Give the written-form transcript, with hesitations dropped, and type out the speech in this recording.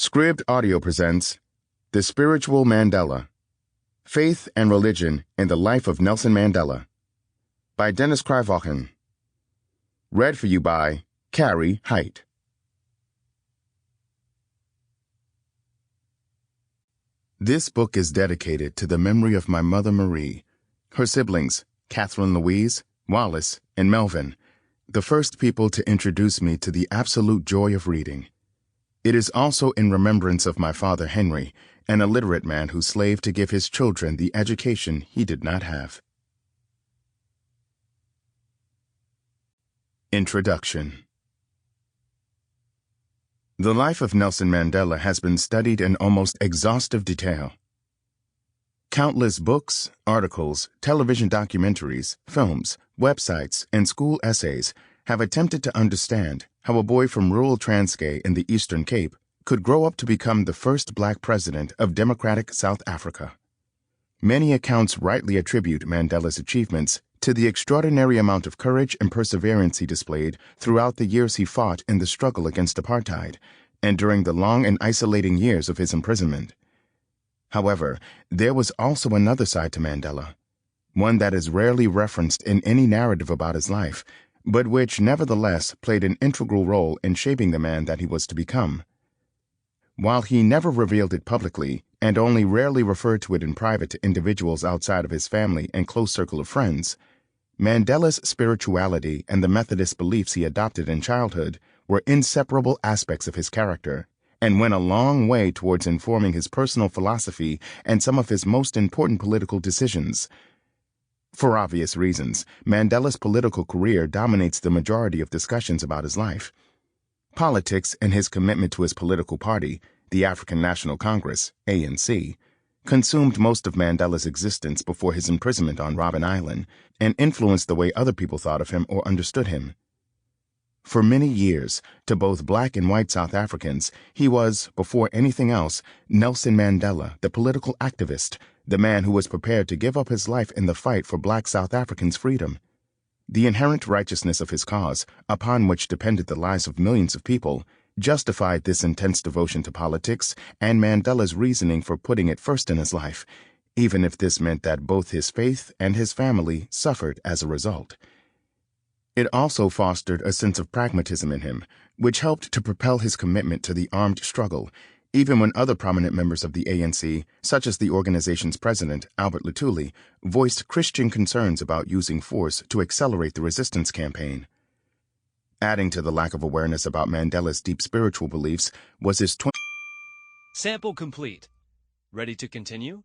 Scribd Audio presents The Spiritual Mandela, Faith and Religion in the Life of Nelson Mandela by Dennis Cruywagen. Read for you by Cary, Hite. This book is dedicated to the memory of my mother Marie, her siblings, Catherine Louise, Wallace, and Melvin, the first people to introduce me to the absolute joy of reading. It is also in remembrance of my father Henry, an illiterate man who slaved to give his children the education he did not have. Introduction. The life of Nelson Mandela has been studied in almost exhaustive detail. Countless books, articles, television documentaries, films, websites, and school essays have attempted to understand how a boy from rural Transkei in the Eastern Cape could grow up to become the first black president of democratic South Africa. Many accounts rightly attribute Mandela's achievements to the extraordinary amount of courage and perseverance he displayed throughout the years he fought in the struggle against apartheid and during the long and isolating years of his imprisonment. However, there was also another side to Mandela, one that is rarely referenced in any narrative about his life, but which nevertheless played an integral role in shaping the man that he was to become. While he never revealed it publicly and only rarely referred to it in private to individuals outside of his family and close circle of friends, Mandela's spirituality and the Methodist beliefs he adopted in childhood were inseparable aspects of his character and went a long way towards informing his personal philosophy and some of his most important political decisions. For obvious reasons, Mandela's political career dominates the majority of discussions about his life. Politics and his commitment to his political party, the African National Congress, ANC, consumed most of Mandela's existence before his imprisonment on Robben Island and influenced the way other people thought of him or understood him. For many years, to both black and white South Africans, he was, before anything else, Nelson Mandela, the political activist, the man who was prepared to give up his life in the fight for black South Africans' freedom. The inherent righteousness of his cause, upon which depended the lives of millions of people, justified this intense devotion to politics and Mandela's reasoning for putting it first in his life, even if this meant that both his faith and his family suffered as a result. It also fostered a sense of pragmatism in him, which helped to propel his commitment to the armed struggle, even when other prominent members of the ANC, such as the organization's president, Albert Luthuli, voiced Christian concerns about using force to accelerate the resistance campaign. Adding to the lack of awareness about Mandela's deep spiritual beliefs was his Sample complete. Ready to continue?